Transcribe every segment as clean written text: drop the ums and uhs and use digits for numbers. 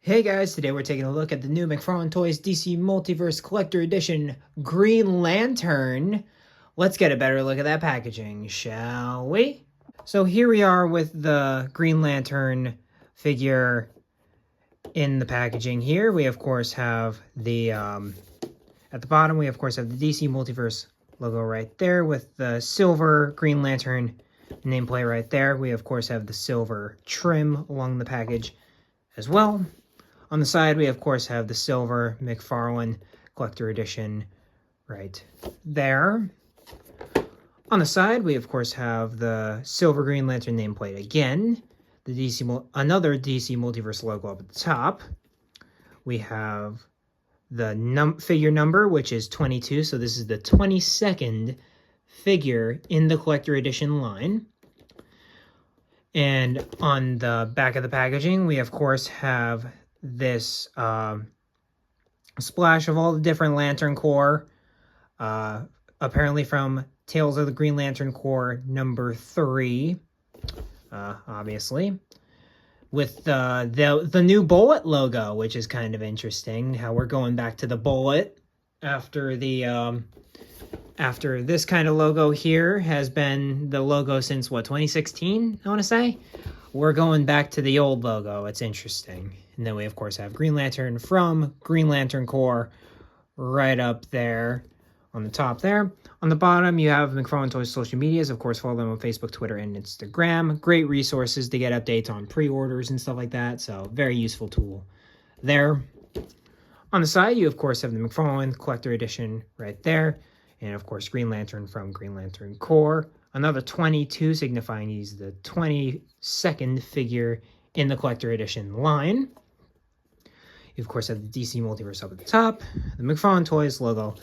Hey guys, today we're taking a look at the new McFarlane Toys DC Multiverse Collector Edition Green Lantern. Let's get a better look at that packaging, shall we? So here we are with the Green Lantern figure in the packaging here. We of course have the, at the bottom we of course have the DC Multiverse logo right there with the silver Green Lantern nameplate right there. We of course have the silver trim along the package as well. On the side, we of course have the silver McFarlane Collector Edition right there. On the side, we of course have the silver Green Lantern nameplate again. The another DC Multiverse logo up at the top. We have the figure number, which is 22. So this is the 22nd figure in the Collector Edition line. And on the back of the packaging, we of course have this splash of all the different Lantern Corps, apparently from Tales of the Green Lantern Corps number 3, obviously, with the new Bullet logo, which is kind of interesting. How we're going back to the Bullet after the after this kind of logo here has been the logo since what, 2016? I want to say we're going back to the old logo. It's interesting. And then we, of course, have Green Lantern from Green Lantern Corps right up there on the top there. On the bottom, you have McFarlane Toys social medias. Of course, follow them on Facebook, Twitter, and Instagram. Great resources to get updates on pre-orders and stuff like that. So very useful tool there. On the side, you, of course, have the McFarlane Collector Edition right there. And, of course, Green Lantern from Green Lantern Corps. Another 22, signifying he's the 22nd figure in the Collector Edition line. You, of course, have the DC Multiverse up at the top, the McFarlane Toys logo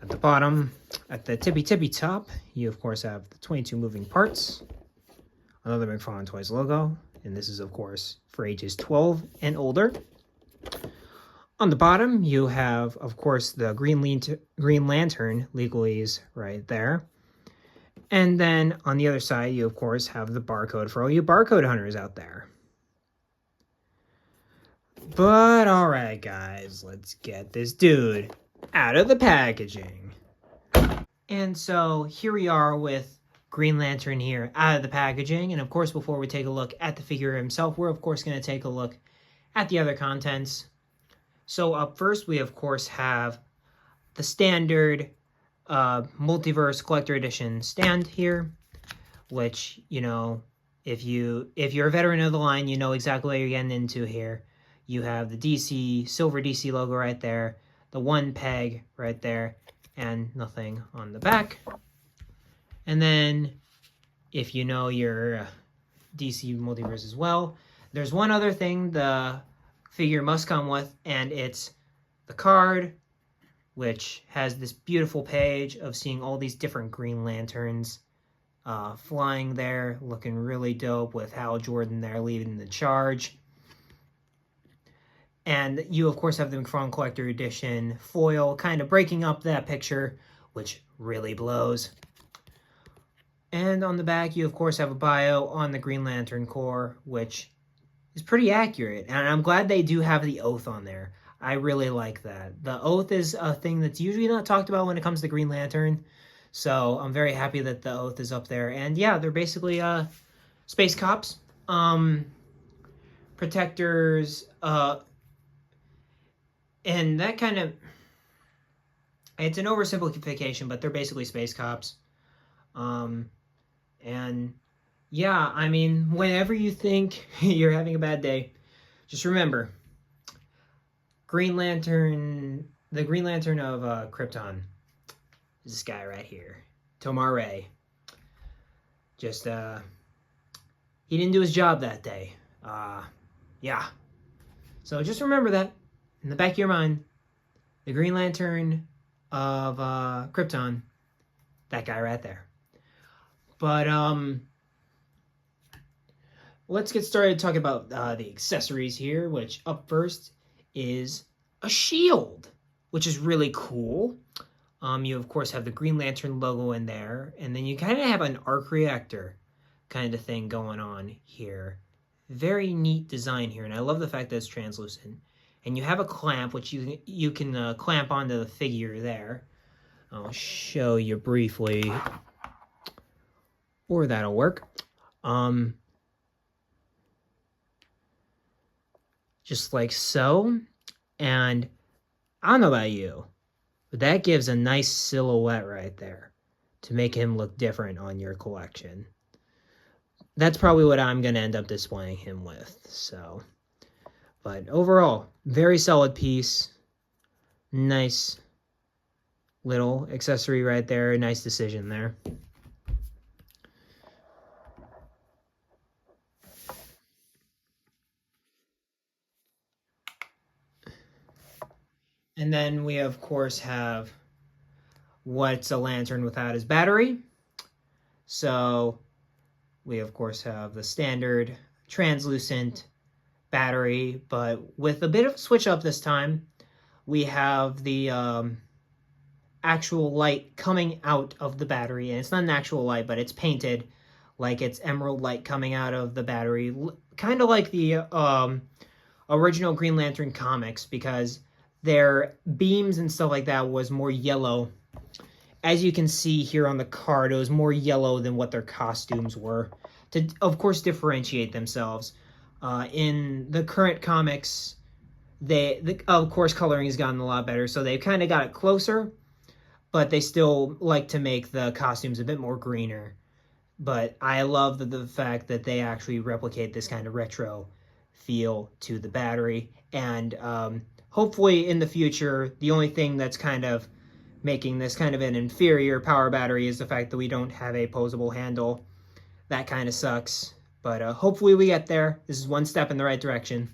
at the bottom. At the tippy top, you, of course, have the 22 moving parts, another McFarlane Toys logo, and this is, of course, for ages 12 and older. On the bottom, you have, of course, the Green Lantern legalese right there. And then on the other side, you, of course, have the barcode for all you barcode hunters out there. But all right, guys, let's get this dude out of the packaging. And so here we are with Green Lantern here out of the packaging. And of course, before we take a look at the figure himself, we're of course going to take a look at the other contents. So up first, we of course have the standard Multiverse Collector Edition stand here, which, you know, if you're a veteran of the line, you know exactly what you're getting into here. You have the DC, silver DC logo right there, the one peg right there, and nothing on the back. And then, if you know your DC Multiverse as well, there's one other thing the figure must come with, and it's the card, which has this beautiful page of seeing all these different Green Lanterns flying there, looking really dope with Hal Jordan there leading the charge. And you, of course, have the McFarlane Collector Edition foil, kind of breaking up that picture, which really blows. And on the back, you, of course, have a bio on the Green Lantern Corps, which is pretty accurate. And I'm glad they do have the oath on there. I really like that. The oath is a thing that's usually not talked about when it comes to Green Lantern. So I'm very happy that the oath is up there. And yeah, they're basically space cops, protectors, and that kind of, it's an oversimplification, but they're basically space cops. And yeah, I mean, whenever you think you're having a bad day, just remember, Green Lantern, the Green Lantern of Krypton is this guy right here, Tomar-Re. Just, he didn't do his job that day. Yeah. So just remember that. In the back of your mind, the Green Lantern of Krypton, that guy right there. But let's get started talking about the accessories here, which up first is a shield, which is really cool. You, of course, have the Green Lantern logo in there, and then you kind of have an arc reactor kind of thing going on here. very neat design here, and I love the fact that it's translucent. And you have a clamp, which you can clamp onto the figure there. I'll show you briefly, or that'll work. Just like so. And I don't know about you, but that gives a nice silhouette right there to make him look different on your collection. That's probably what I'm going to end up displaying him with. So, but overall, very solid piece. Nice little accessory right there. Nice decision there. And then we, of course, have what's a lantern without his battery. So we, of course, have the standard translucent battery, but with a bit of a switch up this time. We have the actual light coming out of the battery, and it's not an actual light, but it's painted like it's emerald light coming out of the battery, kind of like the original Green Lantern comics, because their beams and stuff like that was more yellow. As you can see here on the card, it was more yellow than what their costumes were, to, of course, differentiate themselves. In the current comics, of course, coloring has gotten a lot better, so they've kind of got it closer, but they still like to make the costumes a bit more greener. But I love the fact that they actually replicate this kind of retro feel to the battery, and hopefully in the future, the only thing that's kind of making this kind of an inferior power battery is the fact that we don't have a posable handle. That kind of sucks, but hopefully we get there. This is one step in the right direction.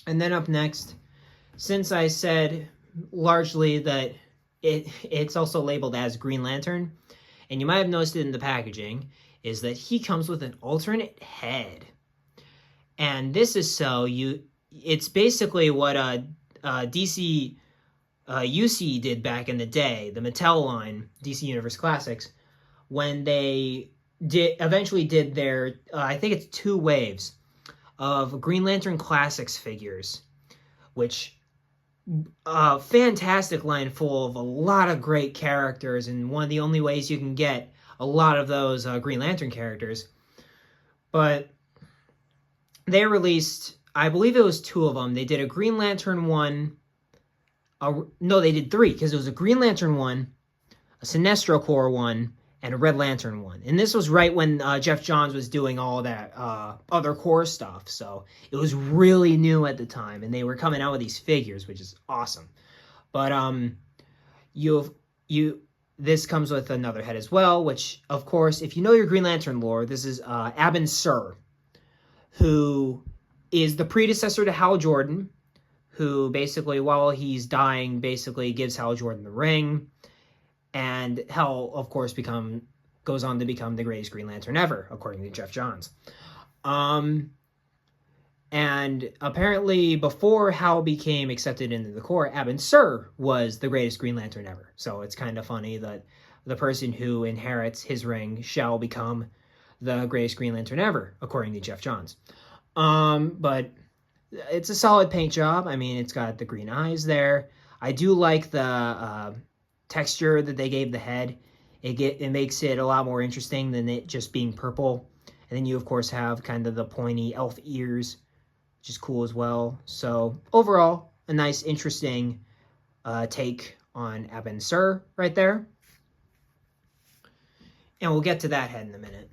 And then up next, since I said largely that it's also labeled as Green Lantern, and you might have noticed it in the packaging, is that he comes with an alternate head. And this is it's basically what DC UC did back in the day, the Mattel line, DC Universe Classics, when they eventually did their, I think it's 2 waves of Green Lantern Classics figures, which fantastic line full of a lot of great characters, and one of the only ways you can get a lot of those Green Lantern characters. But they released, I believe it was 2 of them. They did a Green Lantern one. No, they did 3, because it was a Green Lantern one, a Sinestro Corps one, and a Red Lantern one. And this was right when Jeff Johns was doing all that other Corps stuff. So it was really new at the time, and they were coming out with these figures, which is awesome. But this comes with another head as well, which, of course, if you know your Green Lantern lore, this is Abin Sur, who is the predecessor to Hal Jordan, who basically, while he's dying, basically gives Hal Jordan the ring. And Hal, of course, goes on to become the greatest Green Lantern ever, according to Jeff Johns. And apparently, before Hal became accepted into the Corps, Abin Sur was the greatest Green Lantern ever. So it's kind of funny that the person who inherits his ring shall become the greatest Green Lantern ever, according to Jeff Johns. But it's a solid paint job. I mean, it's got the green eyes there. I do like the texture that they gave the head. It makes it a lot more interesting than it just being purple. And then you, of course, have kind of the pointy elf ears, which is cool as well. So overall, a nice, interesting take on Abin Sur right there. And we'll get to that head in a minute.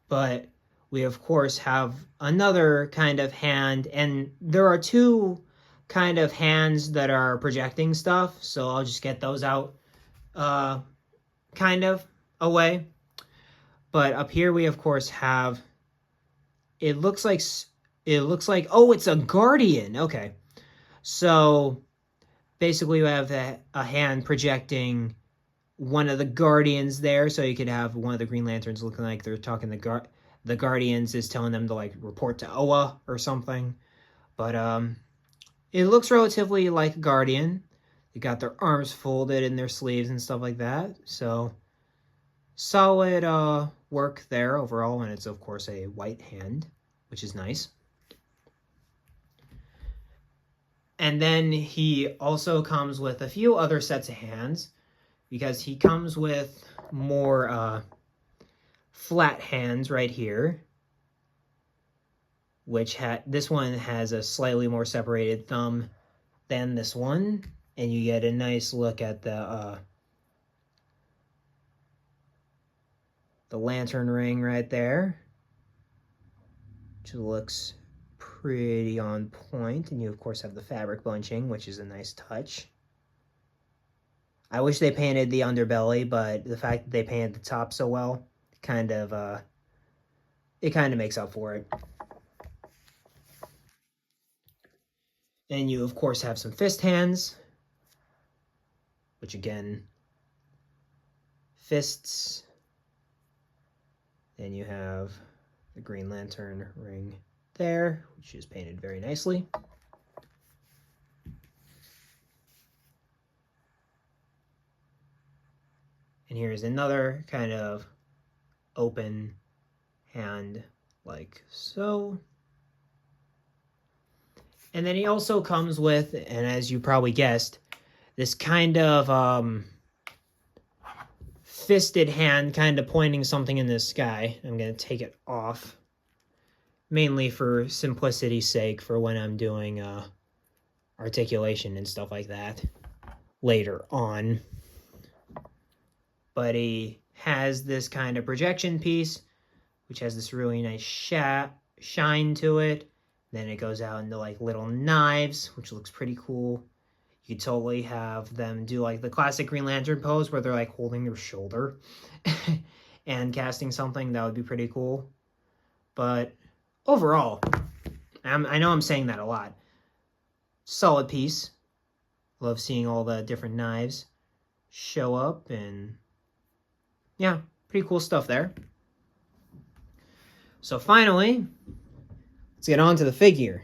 But we, of course, have another kind of hand, and there are 2 kind of hands that are projecting stuff, so I'll just get those out kind of away. But up here we, of course, have, it looks like, oh, it's a Guardian. Okay. So basically you have a hand projecting one of the Guardians there, so you could have one of the Green Lanterns looking like they're talking the Guardians is telling them to, like, report to Oa or something. But it looks relatively like a Guardian. They got their arms folded in their sleeves and stuff like that. So solid work there overall, and it's of course a white hand, which is nice. And then he also comes with a few other sets of hands, because he comes with more flat hands right here, which this one has a slightly more separated thumb than this one, and you get a nice look at the lantern ring right there, which looks pretty on point. And you of course have the fabric bunching, which is a nice touch. I wish they painted the underbelly, but the fact that they painted the top so well kind of makes up for it. And you of course have some fist hands, which again, fists. Then you have the Green Lantern ring there, which is painted very nicely. And here's another kind of open hand, like so. And then he also comes with, and as you probably guessed, this kind of fisted hand kind of pointing something in the sky. I'm going to take it off, mainly for simplicity's sake, for when I'm doing articulation and stuff like that later on. But he has this kind of projection piece, which has this really nice shine to it. Then it goes out into like little knives, which looks pretty cool. You could totally have them do like the classic Green Lantern pose where they're like holding their shoulder and casting something. That would be pretty cool. But overall, I know I'm saying that a lot. Solid piece. Love seeing all the different knives show up, and yeah, pretty cool stuff there. So finally, let's get on to the figure.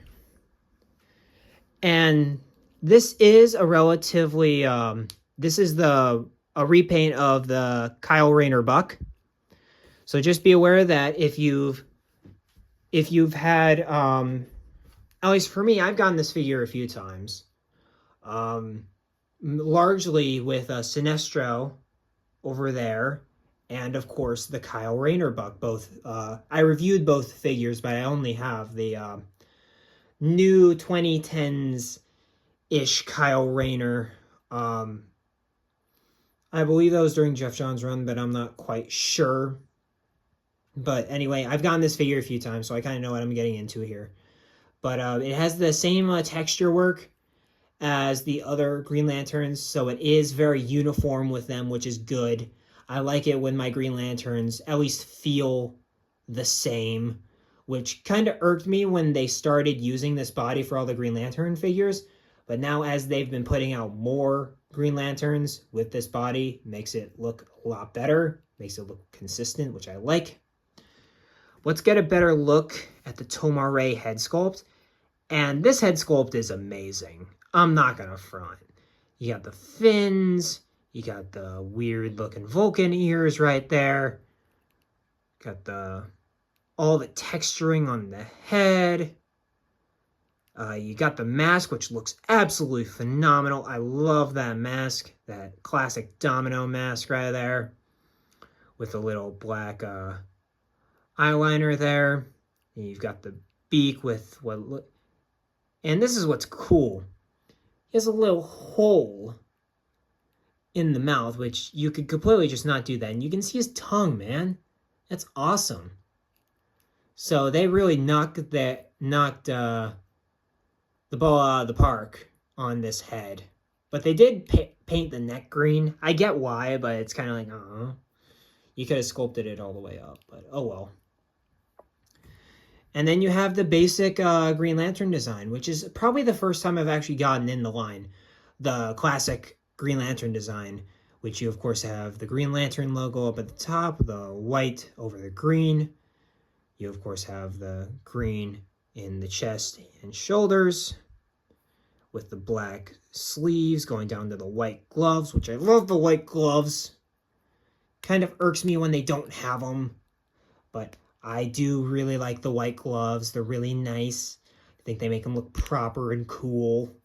And this is a relatively, this is a repaint of the Kyle Rayner Buck. So just be aware that if you've had, at least for me, I've gotten this figure a few times. Largely with Sinestro over there, and of course the Kyle Rayner Buck. Both I reviewed both figures, but I only have the new 2010s ish Kyle Rayner. I believe that was during Jeff Johns' run, but I'm not quite sure. But anyway, I've gotten this figure a few times, so I kind of know what I'm getting into here. But it has the same texture work as the other Green Lanterns, so it is very uniform with them, which is good. I like it when my Green Lanterns at least feel the same, which kind of irked me when they started using this body for all the Green Lantern figures. But now as they've been putting out more Green Lanterns with this body, makes it look a lot better, makes it look consistent, which I like. Let's get a better look at the Tomar-Ray head sculpt. And this head sculpt is amazing. I'm not going to front. You got the fins. You got the weird looking Vulcan ears right there. Got all the texturing on the head. You got the mask, which looks absolutely phenomenal. I love that mask. That classic domino mask right there. With a little black eyeliner there. And you've got the beak with what... And this is what's cool. He has a little hole in the mouth, which you could completely just not do that. And you can see his tongue, man. That's awesome. So they really knocked the ball out of the park on this head. But they did paint the neck green. I get why, but it's kind of like, you could have sculpted it all the way up, but oh well. And then you have the basic Green Lantern design, which is probably the first time I've actually gotten in the line. The classic Green Lantern design, which you of course have the Green Lantern logo up at the top, the white over the green. You of course have the green in the chest and shoulders with the black sleeves going down to the white gloves, which I love the white gloves. Kind of irks me when they don't have them. but I do really like the white gloves. They're really nice. I think they make them look proper and cool.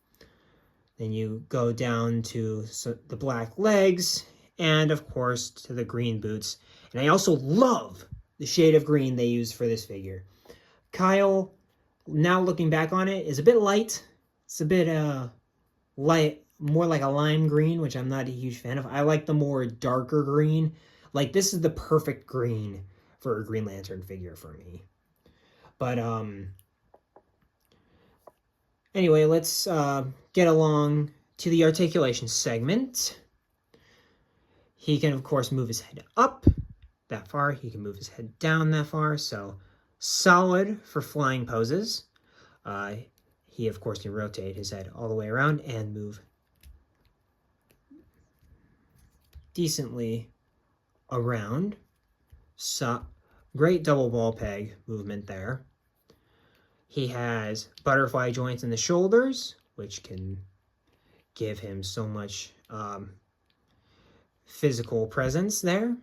Then you go down to the black legs, and of course to the green boots. And I also love the shade of green they use for this figure. Kyle, now looking back on it, is a bit light. It's a bit light, more like a lime green, which I'm not a huge fan of. I like the more darker green. Like, this is the perfect green for a Green Lantern figure for me. But anyway, let's get along to the articulation segment. He can, of course, move his head up that far. He can move his head down that far. So solid for flying poses. He, of course, can rotate his head all the way around and move decently around. So, great double ball peg movement there. He has butterfly joints in the shoulders, which can give him so much physical presence there.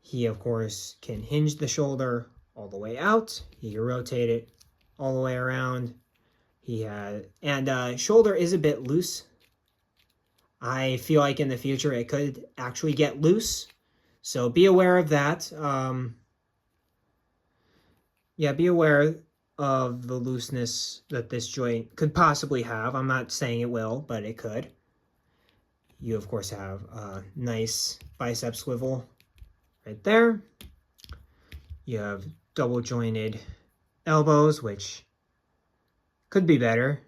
He, of course, can hinge the shoulder all the way out. He can rotate it all the way around. He has, and shoulder is a bit loose. I feel like in the future it could actually get loose. So be aware of that. Yeah, be aware of the looseness that this joint could possibly have. I'm not saying it will, but it could. You, of course, have a nice bicep swivel right there. You have double jointed elbows, which could be better,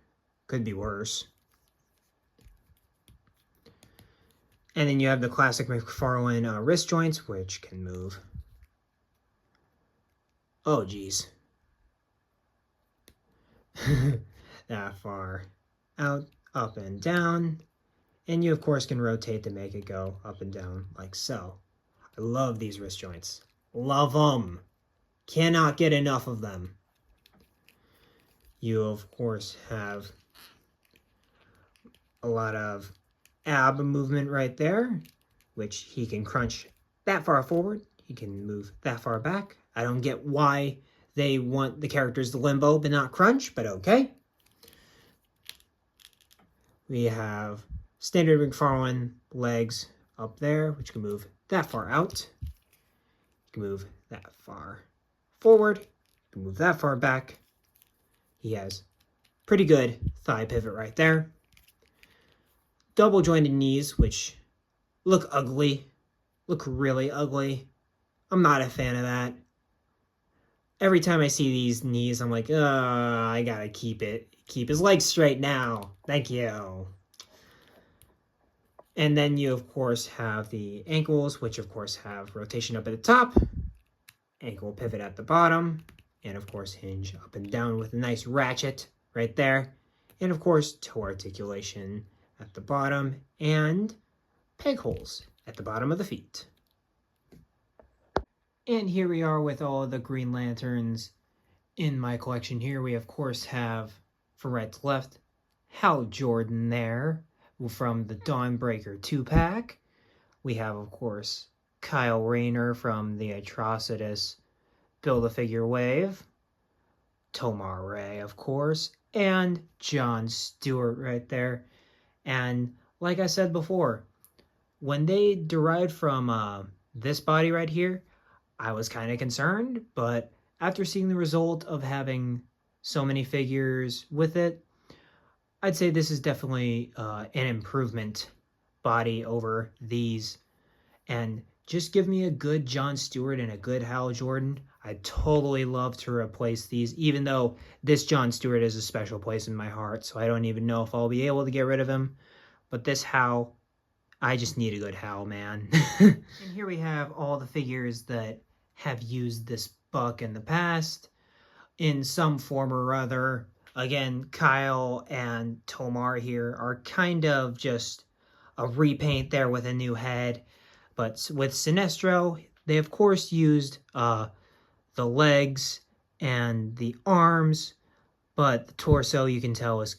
could be worse. And then you have the classic McFarlane wrist joints, which can move. Oh, geez. That far out, up and down. And you, of course, can rotate to make it go up and down like so. I love these wrist joints. Love them. Cannot get enough of them. You, of course, have a lot of ab movement right there, which he can crunch that far forward. He can move that far back. I don't get why they want the characters to limbo but not crunch, but okay. We have standard McFarlane legs up there, which can move that far out. You can move that far forward. You can move that far back. He has pretty good thigh pivot right there. Double jointed knees, which look ugly. Look really ugly. I'm not a fan of that. Every time I see these knees, I'm like, I gotta keep his legs straight now. Thank you. And then you, of course, have the ankles, which, of course, have rotation up at the top, ankle pivot at the bottom, and, of course, hinge up and down with a nice ratchet right there. And, of course, toe articulation at the bottom and peg holes at the bottom of the feet. And here we are with all of the Green Lanterns in my collection here. We, of course, have, from right to left, Hal Jordan there from the Dawnbreaker 2-pack. We have, of course, Kyle Rayner from the Atrocitus Build-A-Figure Wave. Tomar Ray, of course. And John Stewart right there. And like I said before, when they derived from this body right here, I was kind of concerned, but after seeing the result of having so many figures with it, I'd say this is definitely an improvement body over these. And just give me a good John Stewart and a good Hal Jordan. I'd totally love to replace these, even though this John Stewart is a special place in my heart, so I don't even know if I'll be able to get rid of him. But this Hal, I just need a good Hal, man. And here we have all the figures that have used this buck in the past in some form or other. Again, Kyle and Tomar here are kind of just a repaint there with a new head. But with Sinestro, they of course used the legs and the arms, but the torso, you can tell, is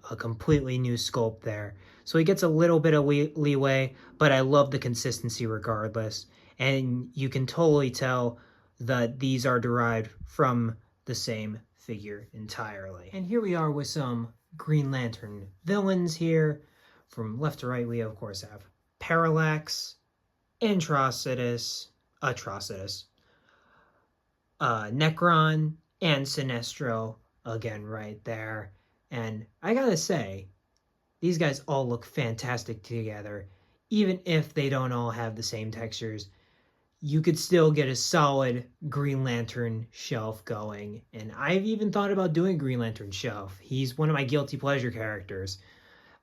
a completely new sculpt there. So he gets a little bit of leeway, but I love the consistency regardless. And you can totally tell that these are derived from the same figure entirely. And here we are with some Green Lantern villains here. From left to right, we of course have Parallax, Atrocitus, Necron, and Sinestro again right there. And I gotta say, these guys all look fantastic together. Even if they don't all have the same textures, you could still get a solid Green Lantern shelf going. And I've even thought about doing Green Lantern shelf. He's one of my guilty pleasure characters.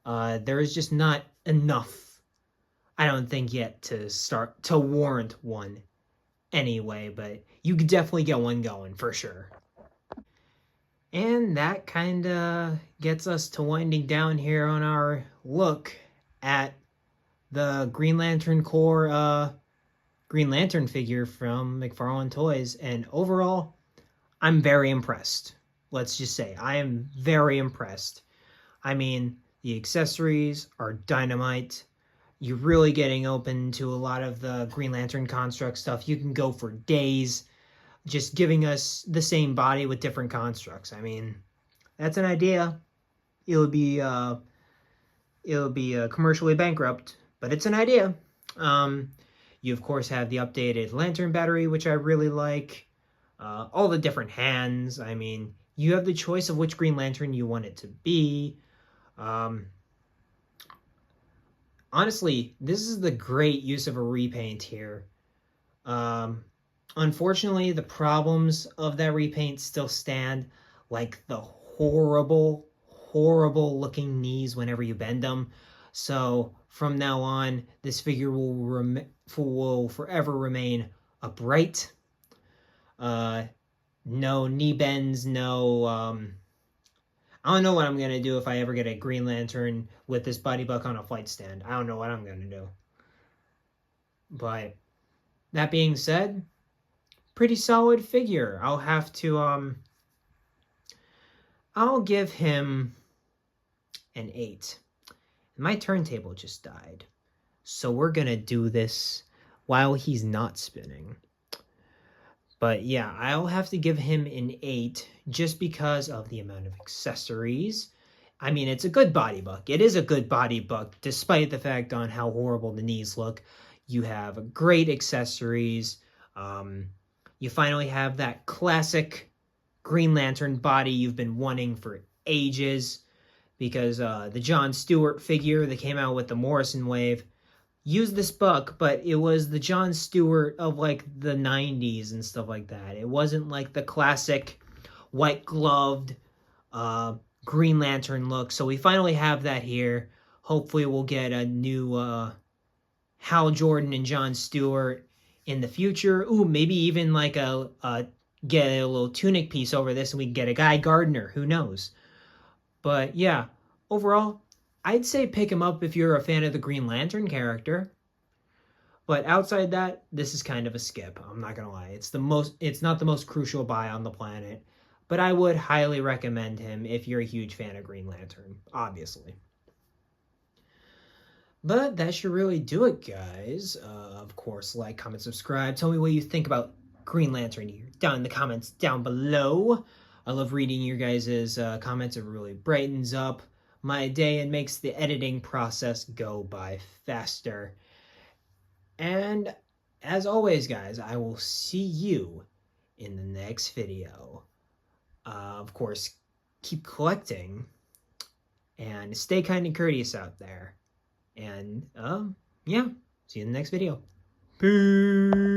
There is just not enough, I don't think, yet to warrant one anyway, but you could definitely get one going for sure. And that kind of gets us to winding down here on our look at the Green Lantern Corps Green Lantern figure from McFarlane Toys. And overall, I'm very impressed. Let's just say I am very impressed. I mean, the accessories are dynamite. You're really getting open to a lot of the Green Lantern construct stuff. You can go for days just giving us the same body with different constructs. I mean, that's an idea. It'll be commercially bankrupt, but it's an idea. You, of course, have the updated Lantern battery, which I really like. All the different hands. I mean, you have the choice of which Green Lantern you want it to be. Honestly, this is the great use of a repaint here. Unfortunately, the problems of that repaint still stand, like the horrible, horrible looking knees whenever you bend them. So from now on, this figure will forever remain upright. No knee bends, no... I don't know what I'm going to do if I ever get a Green Lantern with this body buck on a flight stand. I don't know what I'm going to do. But that being said, pretty solid figure. I'll have to... I'll give him an 8. My turntable just died. So we're going to do this while he's not spinning. But yeah, I'll have to give him an 8 just because of the amount of accessories. I mean, it's a good body buck. It is a good body buck, despite the fact on how horrible the knees look. You have great accessories. You finally have that classic Green Lantern body you've been wanting for ages. Because the John Stewart figure that came out with the Morrison wave used this buck, but it was the John Stewart of like the 90s and stuff like that. It wasn't like the classic white gloved Green Lantern look. So we finally have that here. Hopefully we'll get a new Hal Jordan and John Stewart in the future. Ooh, maybe even like get a little tunic piece over this and we can get a Guy Gardner. Who knows? But yeah, overall, I'd say pick him up if you're a fan of the Green Lantern character. But outside that, this is kind of a skip. I'm not gonna lie. It's not the most crucial buy on the planet. But I would highly recommend him if you're a huge fan of Green Lantern, obviously. But that should really do it, guys. Of course, like, comment, subscribe. Tell me what you think about Green Lantern here down in the comments down below. I love reading your guys' comments. It really brightens up my day and makes the editing process go by faster. And as always, guys, I will see you in the next video. Of course, keep collecting and stay kind and courteous out there. And yeah, see you in the next video. Peace.